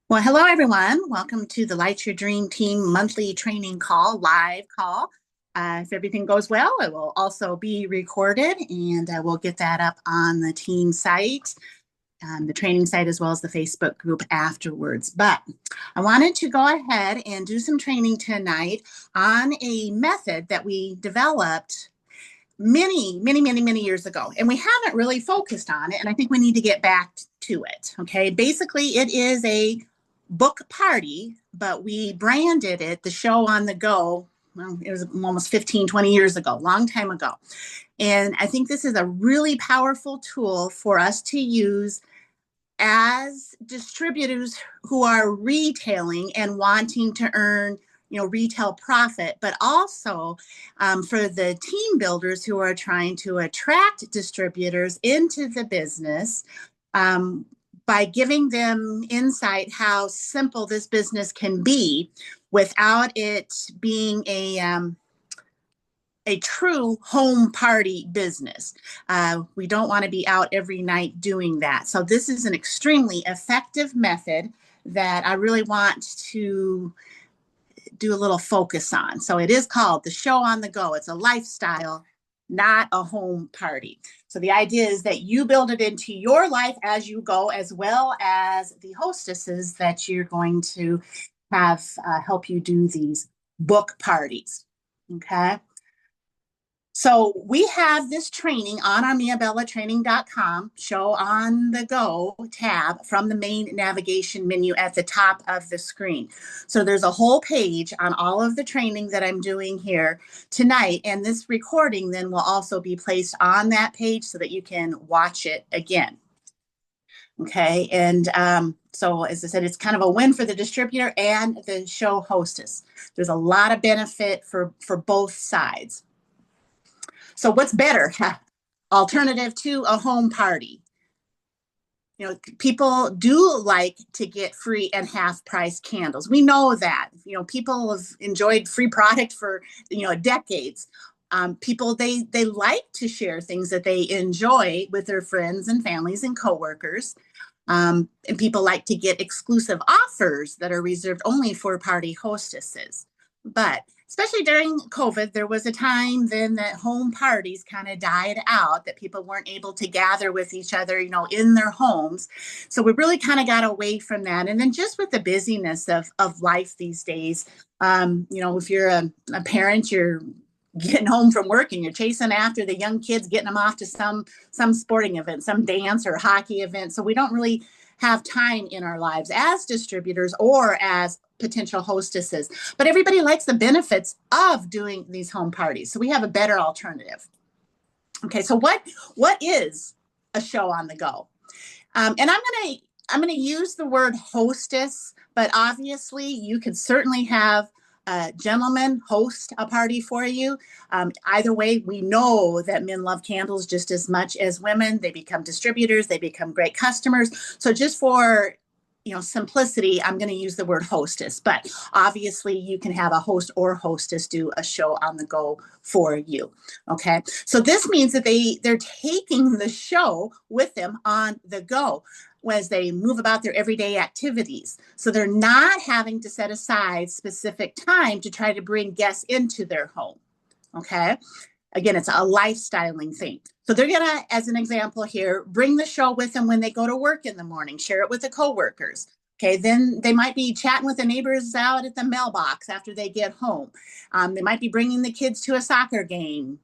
Well, hello everyone. Welcome to the Light Your Dream Team monthly training call, live call. If everything goes well, it will also be recorded and we'll get that up on the team site, the training site, as well as the Facebook group afterwards. But I wanted to go ahead and do some training tonight on a method that we developed many years ago. And we haven't really focused on it. And I think we need to get back to it. Okay. Basically, it is a book party, but we branded it the show on the go. Well, it was almost 15, 20 years ago, long time ago. And I think this is a really powerful tool for us to use as distributors who are retailing and wanting to earn retail profit, but also for the team builders who are trying to attract distributors into the business, by giving them insight how simple this business can be without it being a true home party business. We don't want to be out every night doing that. So this is an extremely effective method that I really want to do a little focus on. So it is called the show on the go. It's a lifestyle, not a home party. So the idea is that you build it into your life as you go, as well as the hostesses that you're going to have help you do these book parties. Okay. So we have this training on our miabellatraining.com show on the go tab from the main navigation menu at the top of the screen. So there's a whole page on all of the training that I'm doing here tonight. And this recording then will also be placed on that page so that you can watch it again. Okay. And so as I said, it's kind of a win for the distributor and the show hostess. There's a lot of benefit for both sides. So what's better? Alternative to a home party. People do like to get free and half price candles. We know that. People have enjoyed free product for, decades. People, they like to share things that they enjoy with their friends and families and coworkers. And people like to get exclusive offers that are reserved only for party hostesses. But especially during COVID, there was a time then that home parties kind of died out, that people weren't able to gather with each other, in their homes. So we really kind of got away from that. And then just with the busyness of life these days, if you're a parent, you're getting home from work and you're chasing after the young kids, getting them off to some sporting event, some dance or hockey event. So we don't really have time in our lives as distributors or as potential hostesses. But everybody likes the benefits of doing these home parties. So we have a better alternative. Okay, so what is a show on the go? And I'm gonna use the word hostess, but obviously you could certainly have a gentleman host a party for you. Either way, we know that men love candles just as much as women. They become distributors, they become great customers. So just for simplicity, I'm going to use the word hostess, but obviously you can have a host or hostess do a show on the go for you. Okay. So this means that they're taking the show with them on the go as they move about their everyday activities. So they're not having to set aside specific time to try to bring guests into their home. Okay. Again, it's a lifestyling thing. So they're going to, as an example here, bring the show with them when they go to work in the morning, share it with the coworkers. Okay, then they might be chatting with the neighbors out at the mailbox after they get home. They might be bringing the kids to a soccer game.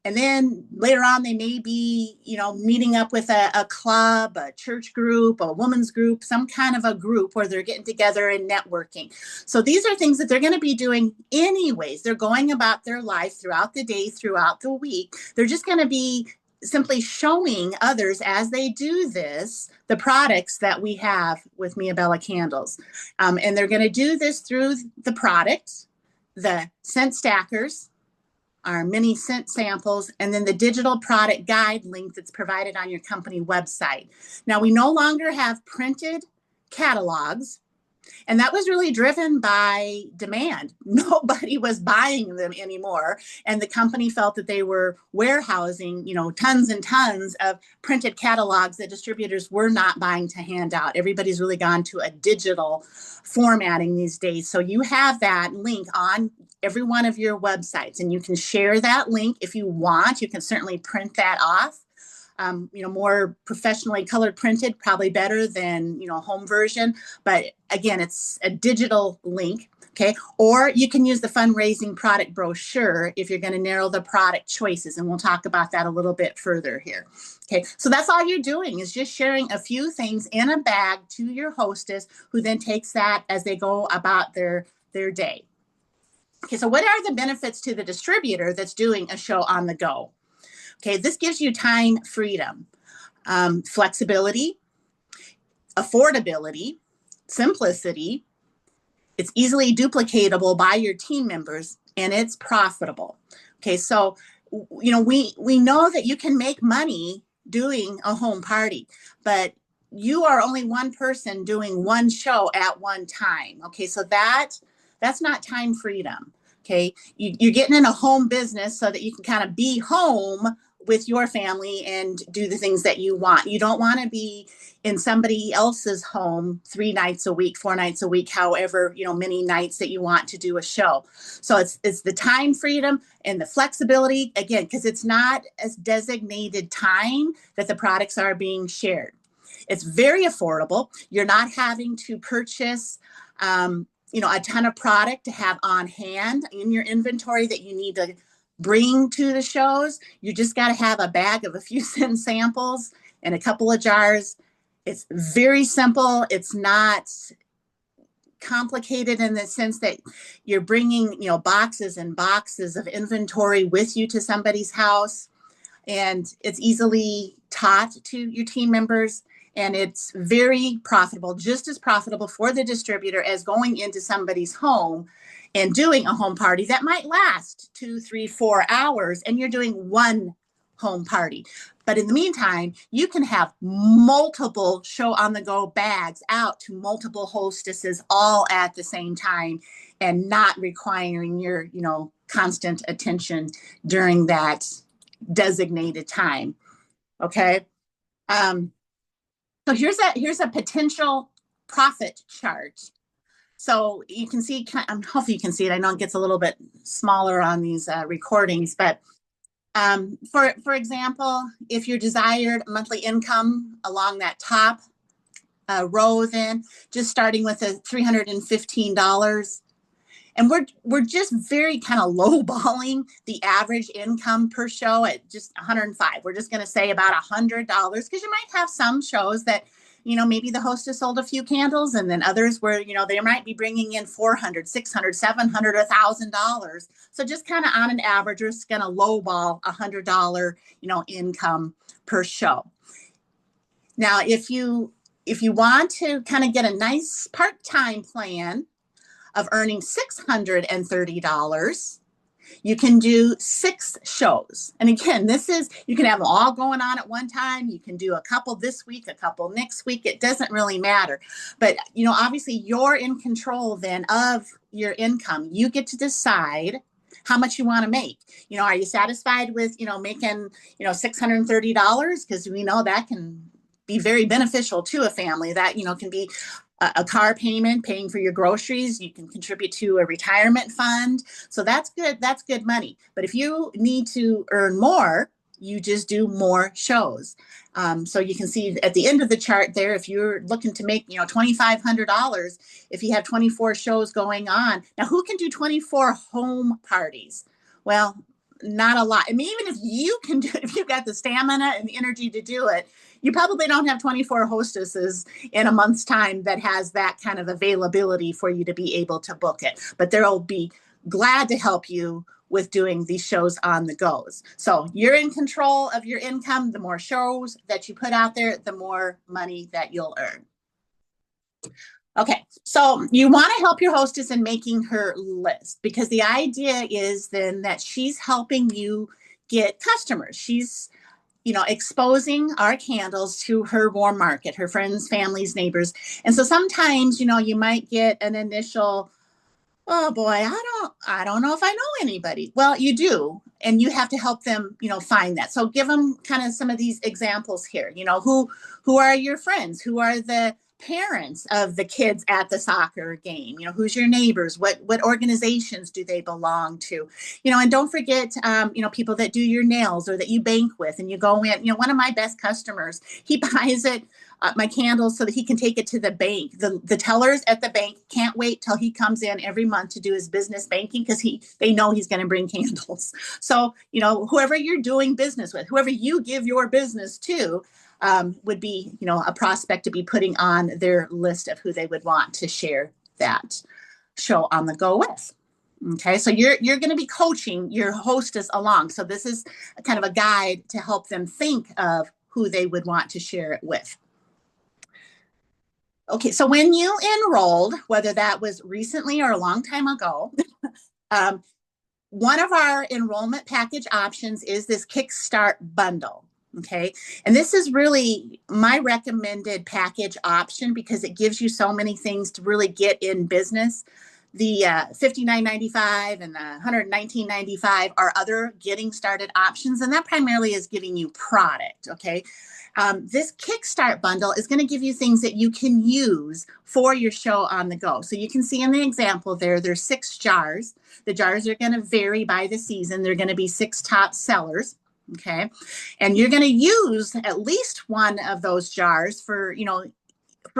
And then later on, they may be, meeting up with a club, a church group, a women's group, some kind of a group where they're getting together and networking. So these are things that they're going to be doing anyways. They're going about their life throughout the day, throughout the week. They're just going to be simply showing others as they do this, the products that we have with Mia Bella candles. And they're going to do this through the products, the scent stackers, our mini scent samples, and then the digital product guide link that's provided on your company website. Now, we no longer have printed catalogs. And that was really driven by demand. Nobody was buying them anymore. And the company felt that they were warehousing, tons and tons of printed catalogs that distributors were not buying to hand out. Everybody's really gone to a digital formatting these days. So you have that link on every one of your websites, and you can share that link if you want. You can certainly print that off. More professionally colored printed, probably better than, home version. But again, it's a digital link. Okay. Or you can use the fundraising product brochure if you're going to narrow the product choices. And we'll talk about that a little bit further here. Okay. So that's all you're doing is just sharing a few things in a bag to your hostess, who then takes that as they go about their day. Okay. So what are the benefits to the distributor that's doing a show on the go? Okay, this gives you time freedom, flexibility, affordability, simplicity. It's easily duplicatable by your team members, and it's profitable. Okay, so we know that you can make money doing a home party, but you are only one person doing one show at one time. Okay, so that's not time freedom. Okay, you're getting in a home business so that you can kind of be home with your family and do the things that you want. You don't want to be in somebody else's home 3 nights a week, 4 nights a week, however, many nights that you want to do a show. So it's the time freedom and the flexibility, again, because it's not a designated time that the products are being shared. It's very affordable. You're not having to purchase a ton of product to have on hand in your inventory that you need to bring to the shows. You just got to have a bag of a few scent samples and a couple of jars. It's very simple. It's not complicated in the sense that you're bringing, boxes and boxes of inventory with you to somebody's house. And it's easily taught to your team members. And it's very profitable, just as profitable for the distributor as going into somebody's home and doing a home party that might last 2, 3, 4 hours, and you're doing one home party. But in the meantime, you can have multiple show on the go bags out to multiple hostesses all at the same time, and not requiring your, constant attention during that designated time. Okay. So here's a potential profit chart. So you can see, hopefully you can see it. I know it gets a little bit smaller on these recordings, but for example, if your desired monthly income along that top row, then just starting with a $315, and we're just very kind of lowballing the average income per show at just 105. We're just going to say about $100, because you might have some shows that, maybe the hostess sold a few candles, and then others where, they might be bringing in $400, $600, $700, $1,000. So just kind of on an average, we're just going to lowball $100, income per show. Now, if you want to kind of get a nice part-time plan of earning $630, you can do 6 shows. And again, you can have them all going on at one time. You can do a couple this week, a couple next week. It doesn't really matter. But, obviously you're in control then of your income. You get to decide how much you want to make. Are you satisfied with, making, $630? Because we know that can be very beneficial to a family. That, can be a car payment, paying for your groceries. You can contribute to a retirement fund. So that's good. That's good money. But if you need to earn more, you just do more shows. So you can see at the end of the chart there, if you're looking to make, $2,500, if you have 24 shows going on. Now, who can do 24 home parties? Well, not a lot. I mean, even if you can do it, if you've got the stamina and the energy to do it, you probably don't have 24 hostesses in a month's time that has that kind of availability for you to be able to book it. But they'll be glad to help you with doing these shows on the goes. So you're in control of your income. The more shows that you put out there, the more money that you'll earn. Okay, so you want to help your hostess in making her list, because the idea is then that she's helping you get customers. She's exposing our candles to her warm market, her friends, families, neighbors. And so sometimes, you might get an initial, oh boy, I don't know if I know anybody. Well, you do, and you have to help them, find that. So give them kind of some of these examples here. Who are your friends? Who are the parents of the kids at the soccer game? Who's your neighbors? What organizations do they belong to? And don't forget, people that do your nails or that you bank with, and you go in. One of my best customers, he buys it my candles so that he can take it to the bank. The tellers at the bank can't wait till he comes in every month to do his business banking because they know he's going to bring candles. So, whoever you're doing business with, whoever you give your business to, would be, a prospect to be putting on their list of who they would want to share that show on the go with. Okay, so you're going to be coaching your hostess along. So this is kind of a guide to help them think of who they would want to share it with. Okay, so when you enrolled, whether that was recently or a long time ago, one of our enrollment package options is this Kickstart bundle. Okay, and this is really my recommended package option because it gives you so many things to really get in business. The $59.95 and the $119.95 are other getting started options, and that primarily is giving you product. Okay. This Kickstart bundle is going to give you things that you can use for your show on the go. So you can see in the example there's 6 jars. The jars are going to vary by the season. They're going to be 6 top sellers. Okay. And you're going to use at least one of those jars for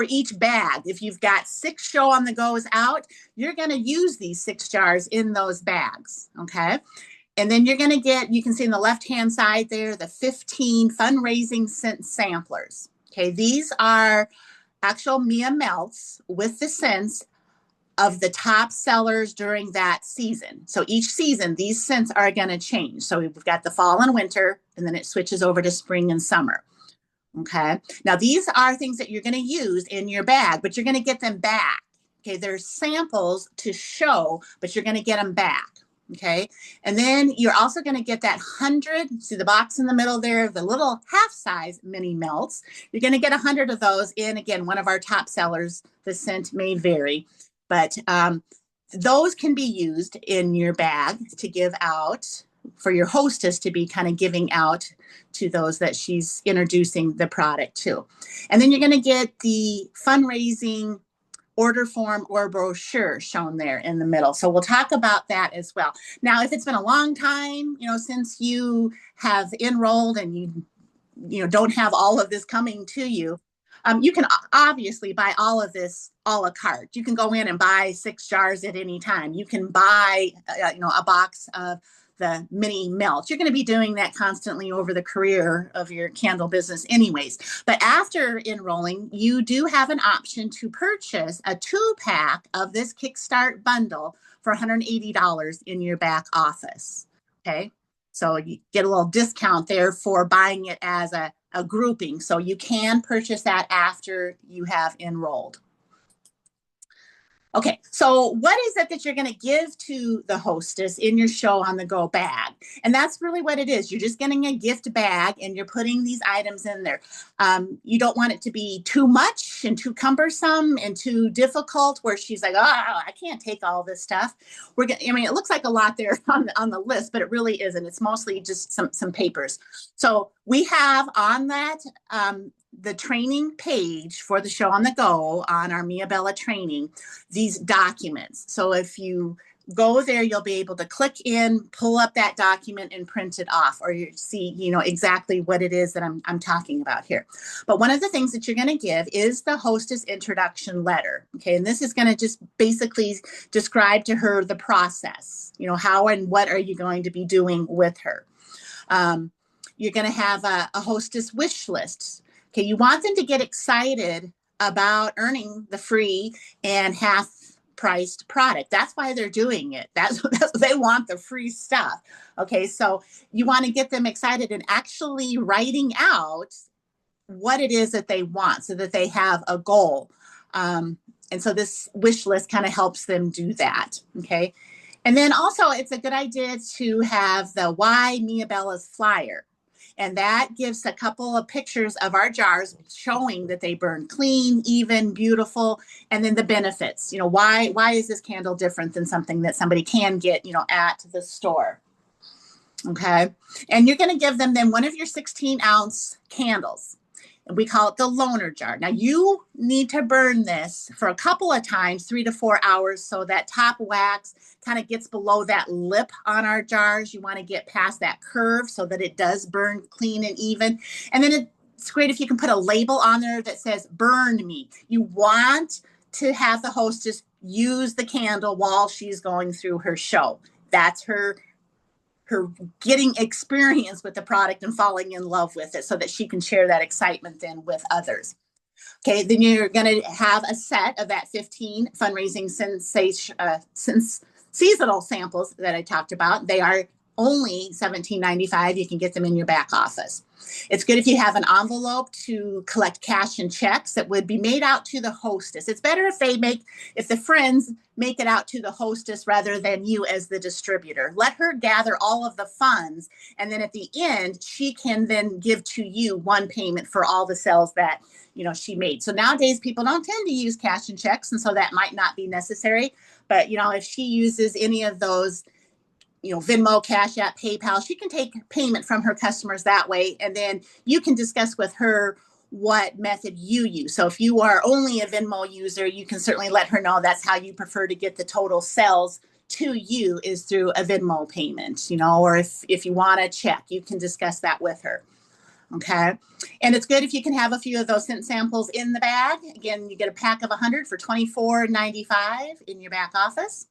each bag. If you've got 6 show on the goes out, you're going to use these 6 jars in those bags. Okay. And then you're going to get, you can see in the left-hand side there, the 15 fundraising scent samplers. Okay, these are actual Mia melts with the scents of the top sellers during that season. So each season, these scents are going to change. So we've got the fall and winter, and then it switches over to spring and summer. Okay, now these are things that you're going to use in your bag, but you're going to get them back. Okay, there's samples to show, but you're going to get them back. Okay, and then you're also going to get that 100, see the box in the middle there, the little half-size mini melts. You're going to get 100 of those in, again, one of our top sellers. The scent may vary, but those can be used in your bag to give out for your hostess to be kind of giving out to those that she's introducing the product to. And then you're going to get the fundraising order form or brochure shown there in the middle. So we'll talk about that as well. Now, if it's been a long time, since you have enrolled and you don't have all of this coming to you, you can obviously buy all of this a la carte. You can go in and buy 6 jars at any time. You can buy, a box of the mini melts. You're going to be doing that constantly over the career of your candle business anyways. But after enrolling, you do have an option to purchase a 2-pack of this Kickstart bundle for $180 in your back office. Okay. So you get a little discount there for buying it as a grouping. So you can purchase that after you have enrolled. Okay, so what is it that you're going to give to the hostess in your show on the go bag? And that's really what it is. You're just getting a gift bag and you're putting these items in there. You don't want it to be too much and too cumbersome and too difficult where she's like, oh, I can't take all this stuff. It looks like a lot there on the list, but it really isn't. It's mostly just some papers. So we have on that the training page for the show on the go on our Mia Bella training, these documents. So if you go there, you'll be able to click in, pull up that document and print it off, or you see, exactly what it is that I'm talking about here. But one of the things that you're going to give is the hostess introduction letter. Okay. And this is going to just basically describe to her the process, how and what are you going to be doing with her. You're going to have a hostess wish list. Okay, you want them to get excited about earning the free and half-priced product. That's why they're doing it. That's they want the free stuff. Okay, so you want to get them excited and actually writing out what it is that they want so that they have a goal. And so this wish list kind of helps them do that. Okay, and then also it's a good idea to have the Why Mia Bella's flyer. And that gives a couple of pictures of our jars showing that they burn clean, even, beautiful, and then the benefits. Why is this candle different than something that somebody can get, at the store? Okay. And you're going to give them then one of your 16-ounce candles. We call it the loaner jar. Now you need to burn this for a couple of times, 3 to 4 hours, so that top wax kind of gets below that lip on our jars. You want to get past that curve so that it does burn clean and even. And then it's great if you can put a label on there that says burn me. You want to have the hostess use the candle while she's going through her show. That's her getting experience with the product and falling in love with it so that she can share that excitement then with others. Okay, then you're going to have a set of that 15 fundraising seasonal samples that I talked about. They are only $17.95. You can get them in your back office. It's good if you have an envelope to collect cash and checks that would be made out to the hostess. It's better if the friends make it out to the hostess rather than you as the distributor. Let her gather all of the funds, and then at the end, she can then give to you one payment for all the sales that she made. So nowadays, people don't tend to use cash and checks, and so that might not be necessary. But if she uses any of those, Venmo, Cash App, PayPal, she can take payment from her customers that way. And then you can discuss with her what method you use. So if you are only a Venmo user, you can certainly let her know that's how you prefer to get the total sales to you is through a Venmo payment, or if you want a check, you can discuss that with her. Okay. And it's good if you can have a few of those scent samples in the bag. Again, you get a pack of 100 for $24.95 in your back office.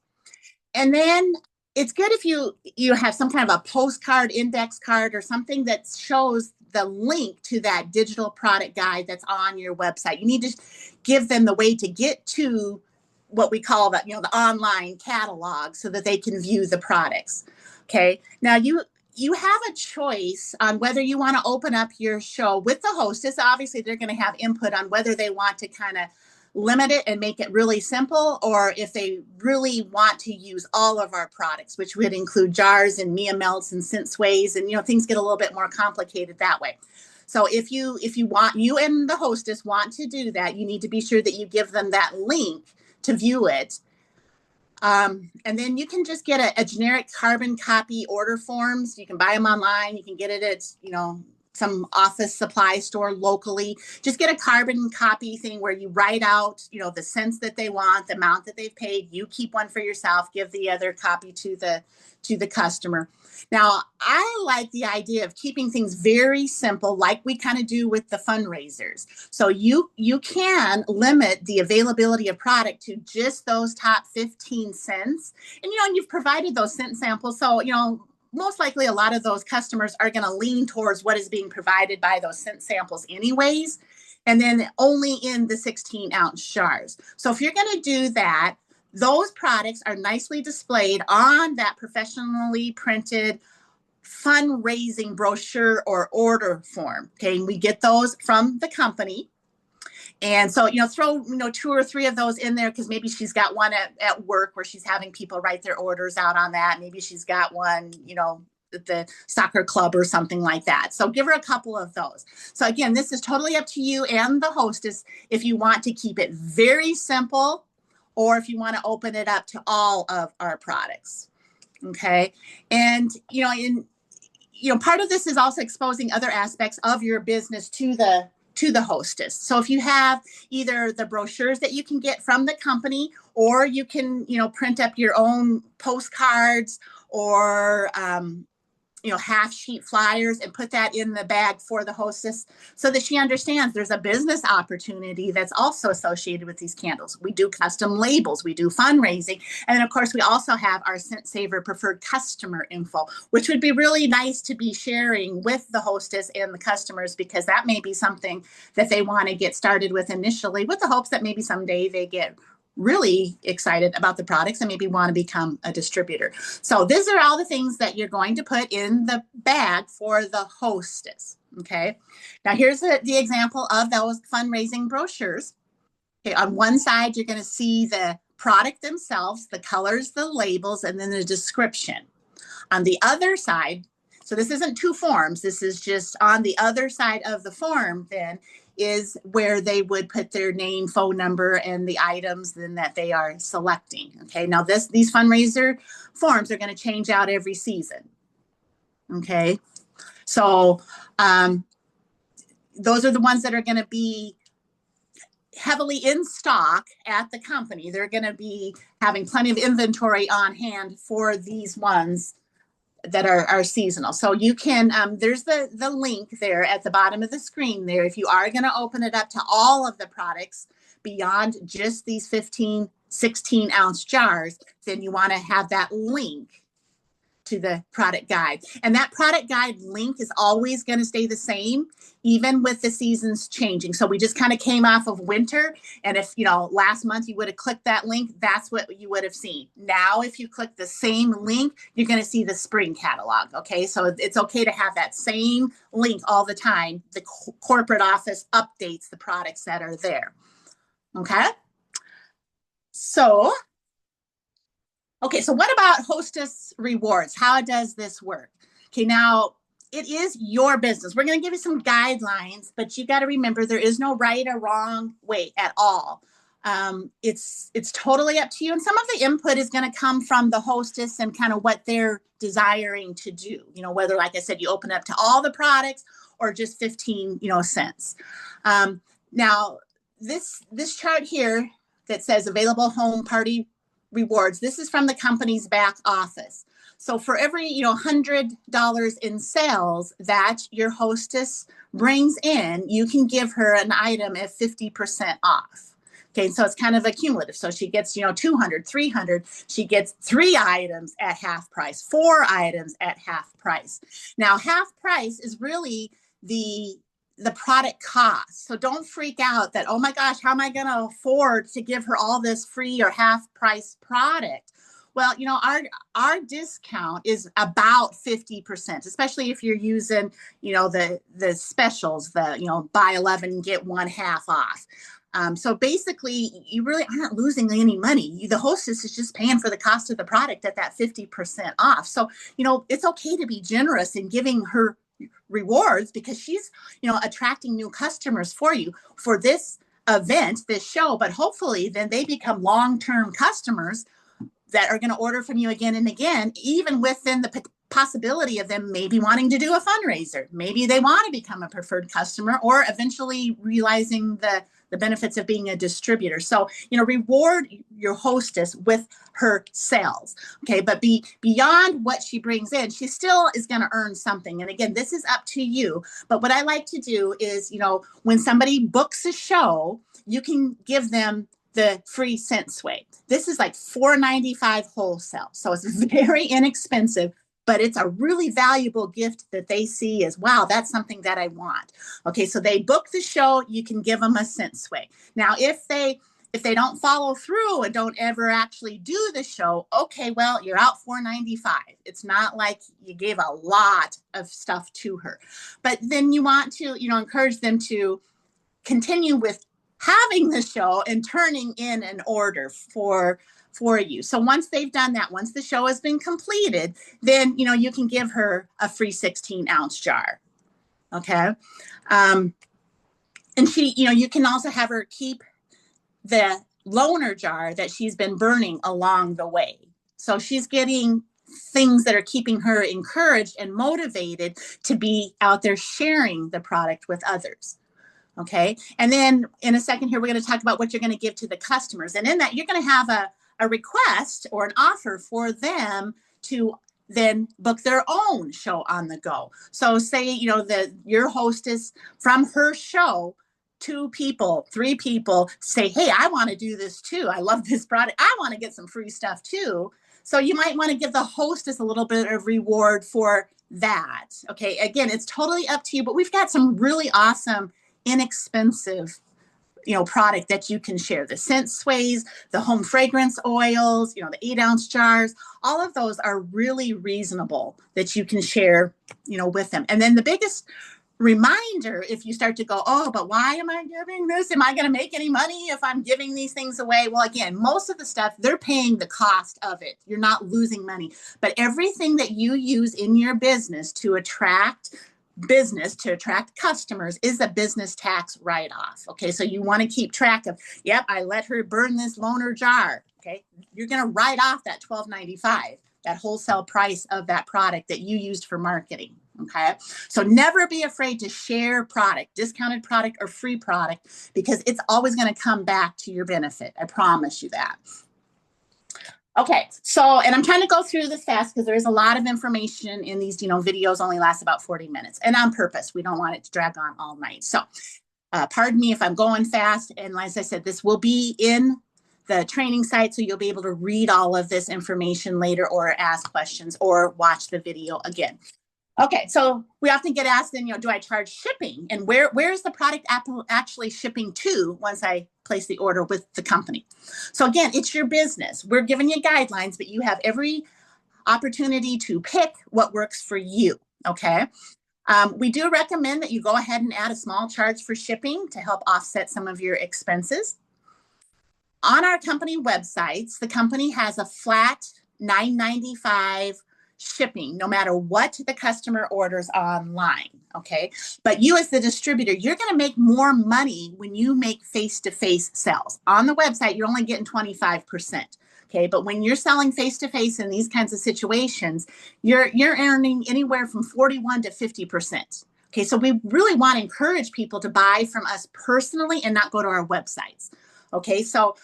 And then it's good if you have some kind of a postcard, index card, or something that shows the link to that digital product guide that's on your website. You need to give them the way to get to what we call the online catalog so that they can view the products. Okay. Now you have a choice on whether you want to open up your show with the hostess. Obviously, they're going to have input on whether they want to kind of limit it and make it really simple, or if they really want to use all of our products, which would include jars and Mia Melts and scent sways, and things get a little bit more complicated that way. So if you and the hostess want to do that, you need to be sure that you give them that link to view it. And then you can just get a generic carbon copy order forms. You can buy them online. You can get it at some office supply store locally. Just get a carbon copy thing where you write out, the scents that they want, the amount that they've paid. You keep one for yourself, give the other copy to the customer. Now, I like the idea of keeping things very simple, like we kind of do with the fundraisers. So you can limit the availability of product to just those top 15 scents. And, you've provided those scent samples. So, most likely a lot of those customers are going to lean towards what is being provided by those scent samples anyways, and then only in the 16-ounce jars. So if you're going to do that, those products are nicely displayed on that professionally printed fundraising brochure or order form. Okay, and we get those from the company. And so, throw, 2 or 3 of those in there, because maybe she's got one at work where she's having people write their orders out on that. Maybe she's got one, at the soccer club or something like that. So give her a couple of those. So again, this is totally up to you and the hostess if you want to keep it very simple or if you want to open it up to all of our products. Okay. And, part of this is also exposing other aspects of your business to the hostess. So if you have either the brochures that you can get from the company, or you can, print up your own postcards or, half sheet flyers and put that in the bag for the hostess so that she understands there's a business opportunity that's also associated with these candles. We do custom labels, we do fundraising. And then of course we also have our Scent Saver preferred customer info, which would be really nice to be sharing with the hostess and the customers, because that may be something that they want to get started with initially, with the hopes that maybe someday they get really excited about the products and maybe want to become a distributor. So these are all the things that you're going to put in the bag for the hostess. Okay. Now here's the example of those fundraising brochures. Okay. On one side, you're going to see the product themselves, the colors, the labels, and then the description. On the other side, So this isn't two forms. This is just on the other side of the form then is where they would put their name, phone number, and the items then that they are selecting. Okay, now these fundraiser forms are going to change out every season. Okay, so those are the ones that are going to be heavily in stock at the company. They're going to be having plenty of inventory on hand for these ones that are seasonal. So you can, there's the link there at the bottom of the screen there. If you are going to open it up to all of the products beyond just these 15, 16 ounce jars, then you want to have that link to the product guide. And that product guide link is always going to stay the same, even with the seasons changing. So we just kind of came off of winter. And if, last month you would have clicked that link, that's what you would have seen. Now, if you click the same link, you're going to see the spring catalog. Okay. So it's okay to have that same link all the time. The corporate office updates the products that are there. Okay. So what about Hostess Rewards? How does this work? Okay, now it is your business. We're going to give you some guidelines, but you got to remember there is no right or wrong way at all. It's totally up to you. And some of the input is going to come from the hostess and kind of what they're desiring to do. Whether, like I said, you open up to all the products or just 15, cents. Now, this chart here that says available home party rewards, this is from the company's back office. So for every $100 in sales that your hostess brings in, you can give her an item at 50% off. Okay, so it's kind of a cumulative. So she gets 200, 300. She gets 3 items at half price, 4 items at half price. Now half price is really the product cost. So don't freak out that, oh my gosh, how am I going to afford to give her all this free or half price product? Well, our discount is about 50%, especially if you're using, the specials, buy 11, get 1 half off. So basically, you really aren't losing any money. The hostess is just paying for the cost of the product at that 50% off. So, it's okay to be generous in giving her rewards because she's, attracting new customers for you for this event, this show, but hopefully then they become long-term customers that are going to order from you again and again, even within the possibility of them maybe wanting to do a fundraiser. Maybe they want to become a preferred customer or eventually realizing the benefits of being a distributor. So, reward your hostess with her sales. Okay. But beyond what she brings in, she still is going to earn something. And again, this is up to you. But what I like to do is, when somebody books a show, you can give them the free scent sway. This is like $4.95 wholesale. So it's very inexpensive, but it's a really valuable gift that they see as, wow, that's something that I want. Okay, so they book the show, you can give them a scent sway. Now, if they don't follow through and don't ever actually do the show, okay, well, you're out $4.95. It's not like you gave a lot of stuff to her. But then you want to, encourage them to continue with having the show and turning in an order for you. So once they've done that, once the show has been completed, then, you can give her a free 16 ounce jar. Okay. And she, you can also have her keep the loaner jar that she's been burning along the way. So she's getting things that are keeping her encouraged and motivated to be out there sharing the product with others. Okay. And then in a second here, we're going to talk about what you're going to give to the customers. And in that, you're going to have a request or an offer for them to then book their own show on the go. So say, your hostess from her show, 2 people, 3 people say, hey, I want to do this too. I love this product. I want to get some free stuff too. So you might want to give the hostess a little bit of reward for that. Okay. Again, it's totally up to you, but we've got some really awesome, inexpensive, product that you can share. The scent sways, the home fragrance oils, the 8 ounce jars, all of those are really reasonable that you can share, with them. And then the biggest reminder if you start to go, oh, but why am I giving this? Am I going to make any money if I'm giving these things away? Well, again, most of the stuff, they're paying the cost of it. You're not losing money. But everything that you use in your business to attract customers is a business tax write-off. Okay, so you want to keep track of, yep, I let her burn this loaner jar. Okay, you're going to write off that $12.95, that wholesale price of that product that you used for marketing. Okay, so never be afraid to share product, discounted product or free product, because it's always going to come back to your benefit. I promise you that. Okay, so, and I'm trying to go through this fast because there is a lot of information in these, videos only last about 40 minutes, and on purpose. We don't want it to drag on all night. So pardon me if I'm going fast. And as I said, this will be in the training site, so you'll be able to read all of this information later or ask questions or watch the video again. Okay, so we often get asked then, do I charge shipping? And where is the product actually shipping to once I place the order with the company? So again, it's your business. We're giving you guidelines, but you have every opportunity to pick what works for you, okay? We do recommend that you go ahead and add a small charge for shipping to help offset some of your expenses. On our company websites, the company has a flat $9.95 shipping, no matter what the customer orders online, okay? But you as the distributor, you're going to make more money when you make face-to-face sales. On the website, you're only getting 25%, okay? But when you're selling face-to-face in these kinds of situations, you're earning anywhere from 41 to 50%. Okay, so we really want to encourage people to buy from us personally and not go to our websites. Okay, so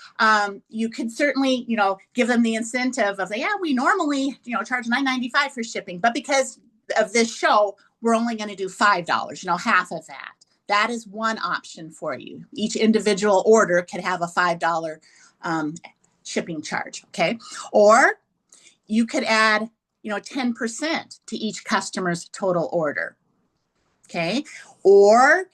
you could certainly, give them the incentive of, yeah, we normally, charge $9.95 for shipping, but because of this show, we're only going to do $5, half of that. That is one option for you. Each individual order could have a $5 shipping charge, okay? Or you could add, 10% to each customer's total order, okay? Or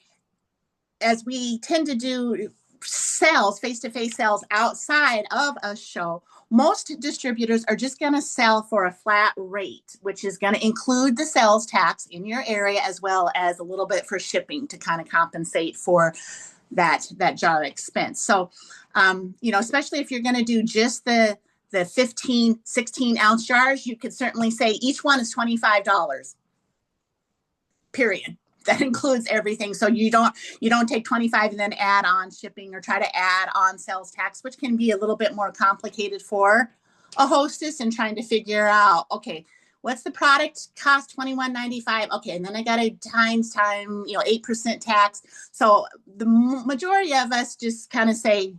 as we tend to do sales, face-to-face sales outside of a show, most distributors are just going to sell for a flat rate, which is going to include the sales tax in your area as well as a little bit for shipping to kind of compensate for that jar expense. So, especially if you're going to do just the 15, 16 ounce jars, you could certainly say each one is $25, period. That includes everything. So you don't take 25 and then add on shipping or try to add on sales tax, which can be a little bit more complicated for a hostess and trying to figure out, okay, what's the product cost? $21.95. Okay, and then I got to times 8% tax. So the majority of us just kind of say,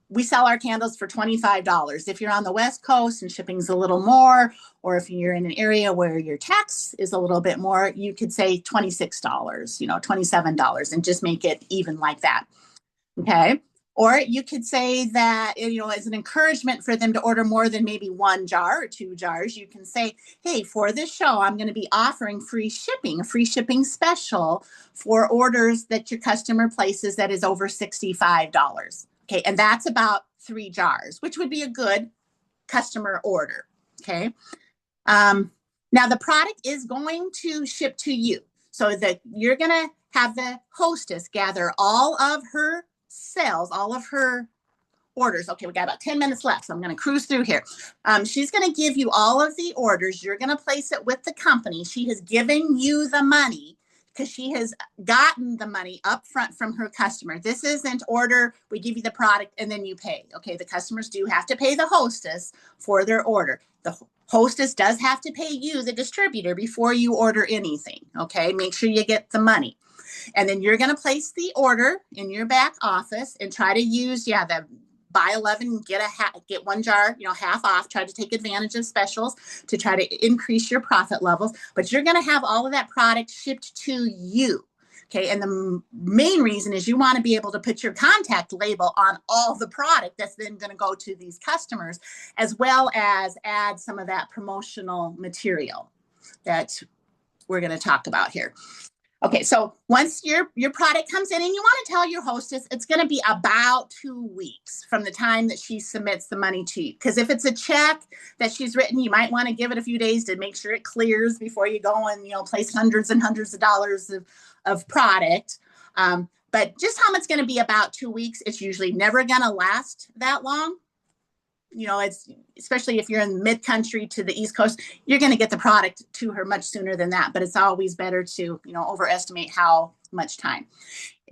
we sell our candles for $25. If you're on the West Coast and shipping's a little more, or if you're in an area where your tax is a little bit more, you could say $26, $27, and just make it even like that. Okay. Or you could say that, as an encouragement for them to order more than maybe one jar or two jars, you can say, hey, for this show, I'm going to be offering free shipping, a free shipping special for orders that your customer places that is over $65. Okay, and that's about 3 jars, which would be a good customer order. Okay. Now the product is going to ship to you, so that you're going to have the hostess gather all of her sales, all of her orders. Okay, we got about 10 minutes left, so I'm going to cruise through here. She's going to give you all of the orders. You're going to place it with the company. She has given you the money because she has gotten the money up front from her customer. This isn't order, we give you the product and then you pay. Okay, the customers do have to pay the hostess for their order. The hostess does have to pay you, the distributor, before you order anything. Okay, make sure you get the money. And then you're going to place the order in your back office and try to use, the buy 11, get one jar, half off. Try to take advantage of specials to try to increase your profit levels. But you're going to have all of that product shipped to you. Okay. And the main reason is you want to be able to put your contact label on all the product that's then going to go to these customers, as well as add some of that promotional material that we're going to talk about here. Okay, so once your product comes in and you want to tell your hostess, it's going to be about 2 weeks from the time that she submits the money to you. Because if it's a check that she's written, you might want to give it a few days to make sure it clears before you go and place hundreds and hundreds of dollars of product. But just home, it's going to be about 2 weeks. It's usually never going to last that long. It's especially if you're in mid country to the East Coast, you're going to get the product to her much sooner than that. But it's always better to, overestimate how much time.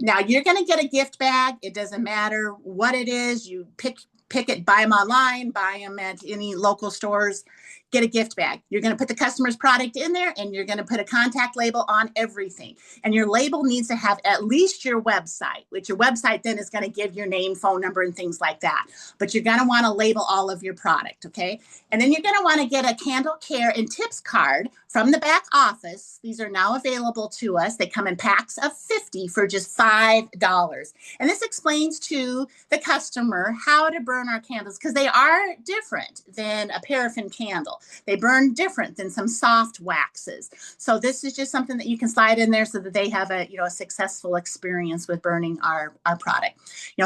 Now you're going to get a gift bag. It doesn't matter what it is. You pick it, buy them online, buy them at any local stores, get a gift bag. You're going to put the customer's product in there and you're going to put a contact label on everything. And your label needs to have at least your website, which your website then is going to give your name, phone number, and things like that. But you're going to want to label all of your product, okay? And then you're going to want to get a candle care and tips card from the back office. These are now available to us. They come in packs of 50 for just $5. And this explains to the customer how to burn our candles because they are different than a paraffin candle. They burn different than some soft waxes. So this is just something that you can slide in there so that they have a successful experience with burning our product.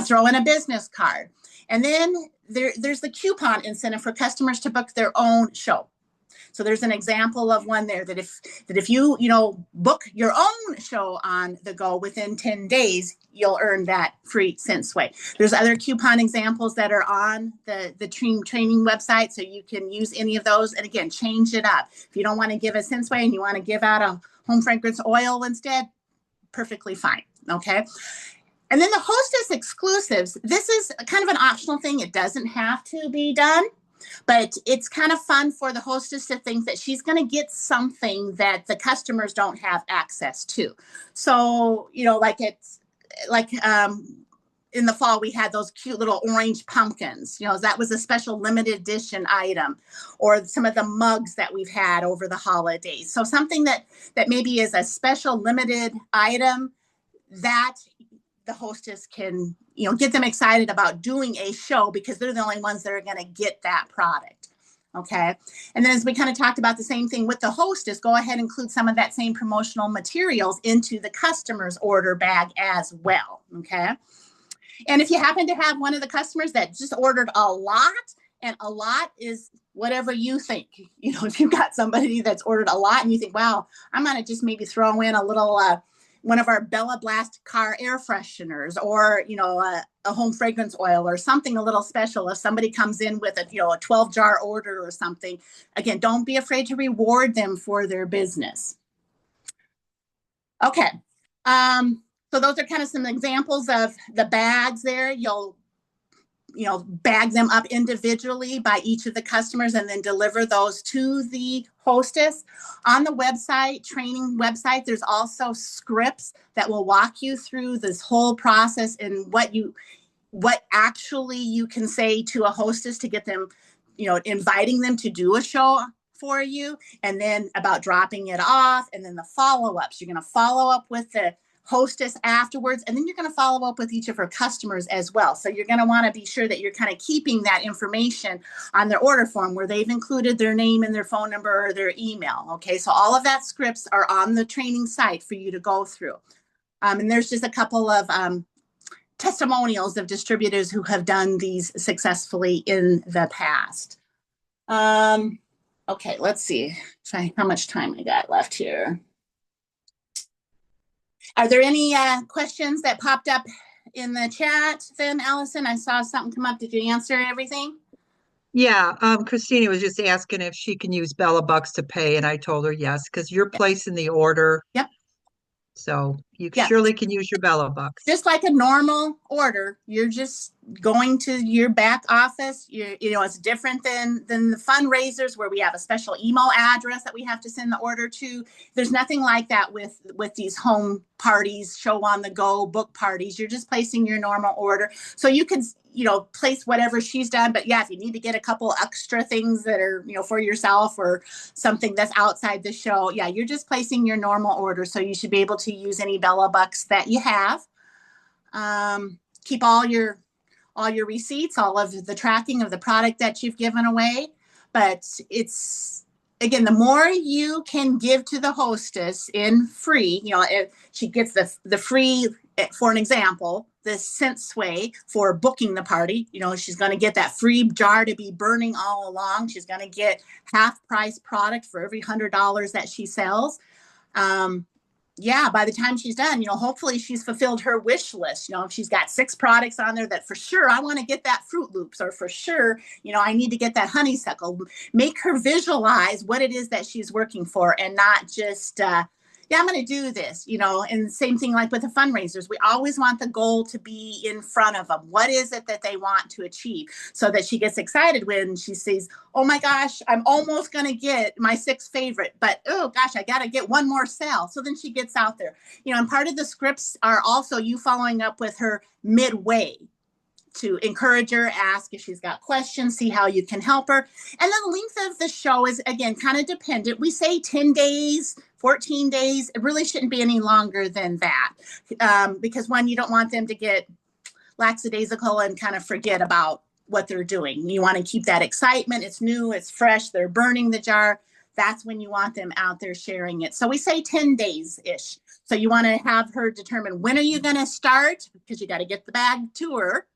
Throw in a business card. And then there's the coupon incentive for customers to book their own show. So there's an example of one there that if you book your own show on the go within 10 days, you'll earn that free Scentway. There's other coupon examples that are on the training website, so you can use any of those. And again, change it up. If you don't want to give a Scentway and you want to give out a home fragrance oil instead, perfectly fine. Okay. And then the hostess exclusives. This is kind of an optional thing. It doesn't have to be done. But it's kind of fun for the hostess to think that she's going to get something that the customers don't have access to. So, like in the fall, we had those cute little orange pumpkins. That was a special limited edition item, or some of the mugs that we've had over the holidays. So something that maybe is a special limited item that the hostess can, get them excited about doing a show because they're the only ones that are going to get that product. Okay. And then as we kind of talked about the same thing with the hostess, go ahead and include some of that same promotional materials into the customer's order bag as well. Okay. And if you happen to have one of the customers that just ordered a lot, and a lot is whatever you think, if you've got somebody that's ordered a lot and you think, wow, I'm going to just maybe throw in a little, one of our Bella Blast car air fresheners, or a home fragrance oil, or something a little special. If somebody comes in with a 12-jar order or something, again, don't be afraid to reward them for their business. Okay, so those are kind of some examples of the bags there. You'll bag them up individually by each of the customers and then deliver those to the hostess. On the website, training website, there's also scripts that will walk you through this whole process and what actually you can say to a hostess to get them, inviting them to do a show for you, and then about dropping it off, and then the follow-ups. You're going to follow up with the hostess afterwards, and then you're going to follow up with each of her customers as well. So you're going to want to be sure that you're kind of keeping that information on their order form where they've included their name and their phone number or their email. Okay, so all of that scripts are on the training site for you to go through. And there's just a couple of testimonials of distributors who have done these successfully in the past. Okay, let's see how much time I got left here. Are there any questions that popped up in the chat then, Allison? I saw something come up. Did you answer everything? Yeah, Christina was just asking if she can use Bella Bucks to pay, and I told her yes, because you're placing the order. Yep. So you Yep. surely can use your Bella Bucks. Just like a normal order, you're just going to your back office. It's different than the fundraisers where we have a special email address that we have to send the order to. There's nothing like that with these home parties, show on the go, book parties. You're just placing your normal order. So you can, place whatever she's done. But yeah, if you need to get a couple extra things that are, for yourself or something that's outside the show, yeah, you're just placing your normal order. So you should be able to use any Bella Bucks that you have. Keep all your receipts, all of the tracking of the product that you've given away. But it's again, the more you can give to the hostess in free, if she gets the free, for an example, the scent sway for booking the party, she's going to get that free jar to be burning all along. She's going to get half price product for every $100 that she sells. um, yeah, by the time she's done, hopefully she's fulfilled her wish list. If she's got 6 products on there that for sure I want to get that Fruit Loops, or for sure, I need to get that honeysuckle. Make her visualize what it is that she's working for, and not just, yeah, I'm going to do this, and same thing like with the fundraisers. We always want the goal to be in front of them. What is it that they want to achieve, so that she gets excited when she sees, oh my gosh, I'm almost going to get my 6th favorite, but oh gosh, I got to get one more sale. So then she gets out there, and part of the scripts are also you following up with her midway to encourage her, ask if she's got questions, see how you can help her. And then the length of the show is, again, kind of dependent. We say 10 days, 14 days. It really shouldn't be any longer than that, because one, you don't want them to get lackadaisical and kind of forget about what they're doing. You want to keep that excitement. It's new, it's fresh, they're burning the jar. That's when you want them out there sharing it. So we say 10 days-ish. So you want to have her determine, when are you going to start? Because you got to get the bag to her.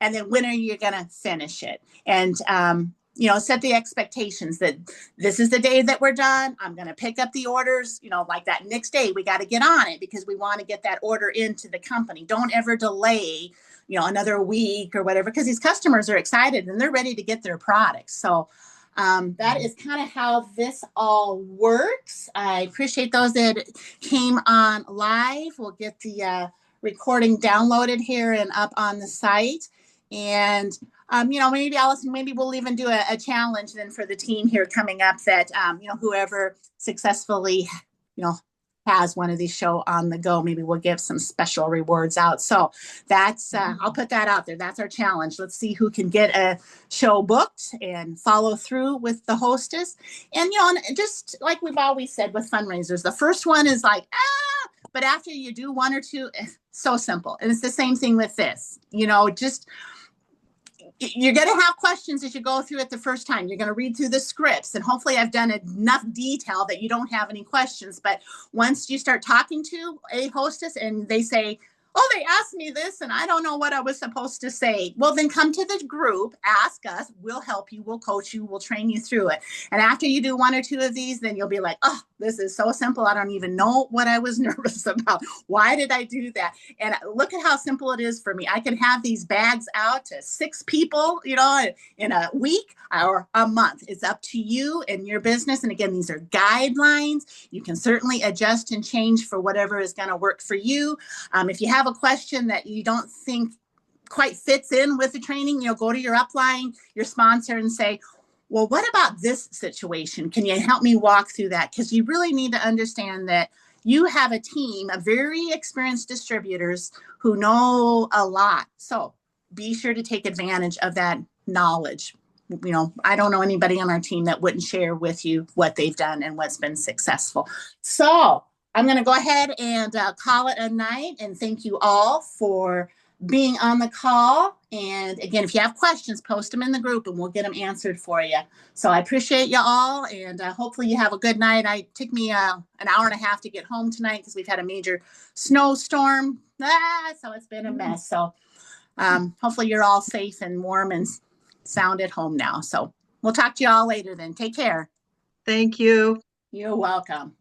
And then when are you going to finish it? And, set the expectations that this is the day that we're done. I'm going to pick up the orders, like that next day, we got to get on it because we want to get that order into the company. Don't ever delay, another week or whatever, because these customers are excited and they're ready to get their products. So that is kind of how this all works. I appreciate those that came on live. We'll get the recording downloaded here and up on the site. And, maybe Allison, maybe we'll even do a challenge then for the team here coming up that, whoever successfully, has one of these show on the go, maybe we'll give some special rewards out. So that's, I'll put that out there. That's our challenge. Let's see who can get a show booked and follow through with the hostess. And, and just like we've always said with fundraisers, the first one is like, but after you do one or two, it's so simple. And it's the same thing with this, just, you're going to have questions as you go through it the first time. You're going to read through the scripts, and hopefully I've done enough detail that you don't have any questions. But once you start talking to a hostess and they say, oh, they asked me this and I don't know what I was supposed to say. Well, then come to the group, ask us, we'll help you, we'll coach you, we'll train you through it. And after you do one or two of these, then you'll be like, oh, this is so simple. I don't even know what I was nervous about. Why did I do that? And look at how simple it is for me. I can have these bags out to 6 people, in a week or a month. It's up to you and your business. And again, these are guidelines. You can certainly adjust and change for whatever is going to work for you. If you have a question that you don't think quite fits in with the training, go to your upline, your sponsor, and say, well, what about this situation? Can you help me walk through that? Because you really need to understand that you have a team of very experienced distributors who know a lot. So be sure to take advantage of that knowledge. I don't know anybody on our team that wouldn't share with you what they've done and what's been successful. So I'm going to go ahead and call it a night, and thank you all for being on the call. And again, if you have questions, post them in the group and we'll get them answered for you. So I appreciate you all, and hopefully you have a good night. It took me an hour and a half to get home tonight because we've had a major snowstorm. So it's been a mess. So hopefully you're all safe and warm and sound at home now. So we'll talk to you all later then. Take care. Thank you. You're welcome.